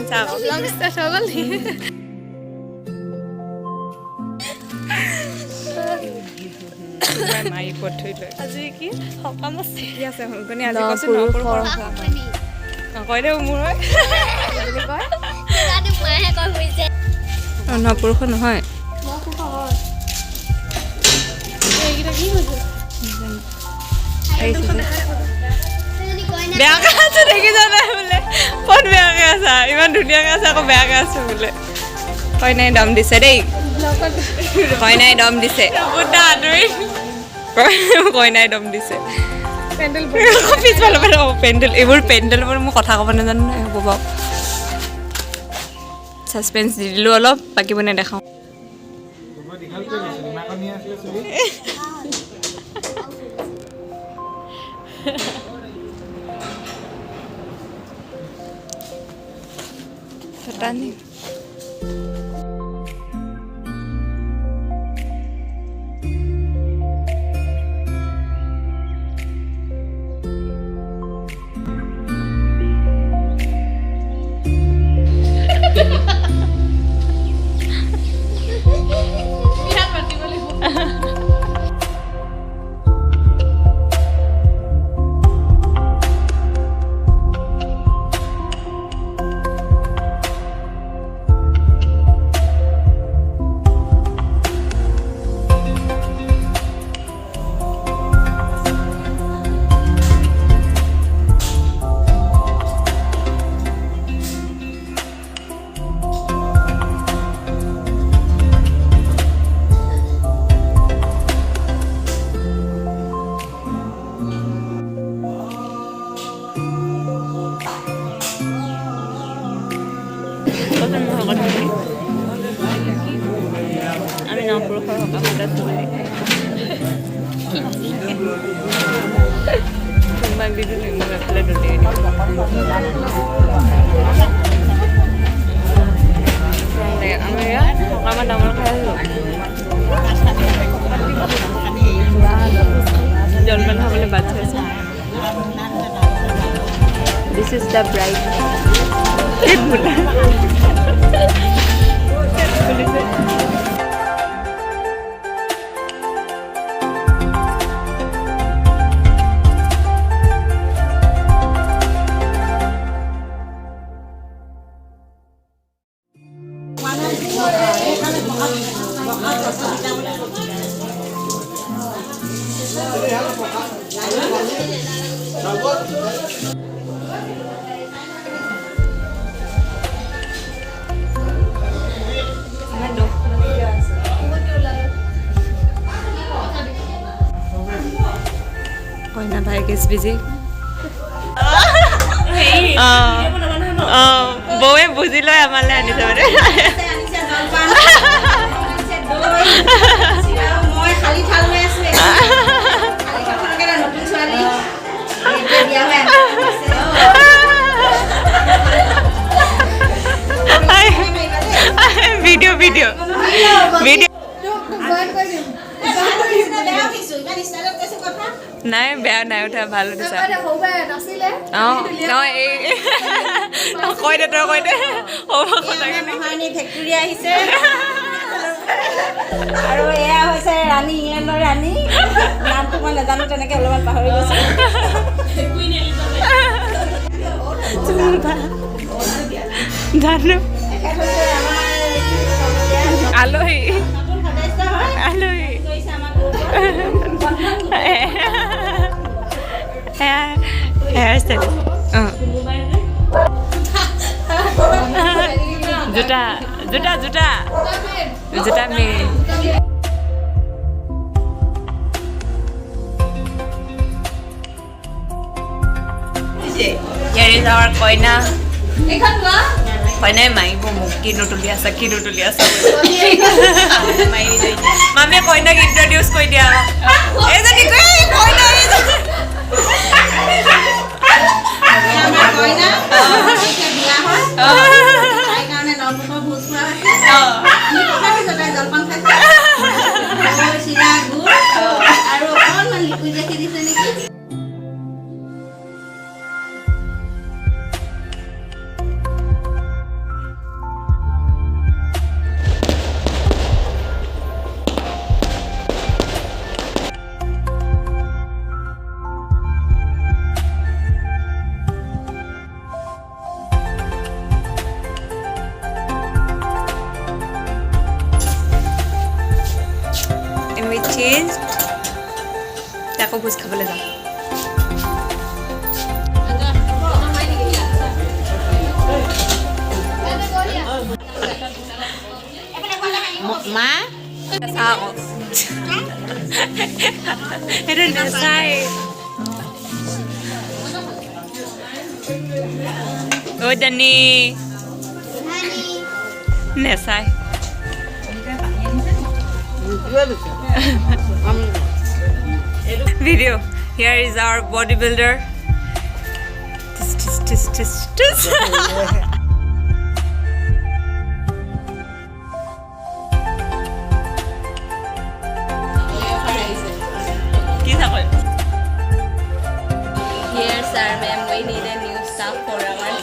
Blog start হৈ গ'ল মাৰি পঠি লৈ আজি কি সকাম আছে কি আছে শুনি আজি কৈছোঁ নপুৰুষৰ নকয় দে মোৰ হয় নপুৰুষ নহয় বেয়াকৈ আছো দেখিছা নাই বোলে ক'ত বেয়াকৈ আছা ইমান ধুনীয়াকৈ আছে আকৌ বেয়াকৈ আছো বোলে কইনাই দম দিছে দেই কইনাই দম দিছে কইনাই দম দিছে পিছফালৰ পৰা পেণ্ডেল এইবোৰ পেণ্ডেলবোৰ মই কথা ক'ব নাজানো নহয় হ'ব বাৰু ছাছপেঞ্চ দি দিলোঁ অলপ বাকীবোৰ নেদেখাওঁ Tani. আমি নপুৰুষৰ সকামত আছোঁ তোমাক দি দিলোঁ মোক এফালে দলিয়াই আমি ইয়াত সকামত ডাঙৰ খাই আছোঁ জলপান খাবলৈ বাট চাইছোঁ দিছ ইজ দ্য ব্ৰাইড কইনা ভাই ইজ বিজি বৌয়ে বুজি লয় আমালৈ আনিছে মানে ভিডিঅ' ভিডিঅ' ভিডিঅ' নাই বেয়া নাই উঠা ভাল উঠিছা অঁ নহয় এই কৈ দে তই কৈ দে হ'ব কথাখিনি ফেক্টৰী আহিছে আৰু এয়া হৈছে ৰাণী ইংলেণ্ডৰ ৰাণী নামটো মই নাজানো তেনেকৈ অলপমান পাহৰি গৈছোঁ জানো আলহী আলহী হেয়াৰ ষ্টাইল জোতা জোতা জোতা জোতা মেইন Here is our কইনা কইনাই মাৰিব মোক কি নুতুলি আছা মাৰি যায় মামীয়ে কইনাক ইন্ট্ৰডিউচ কৰি দিয়া এইজনী কইনা changed. আকৌ ভোজ খাবলৈ যাম মা চাহ আকৌ সেইটো নাচাই ঐ দানি নেচাই video. Here is our bodybuilder. Tis, tis, tis, tis. কি চাকৰি? Here, sir, ma'am, we need a new staff for our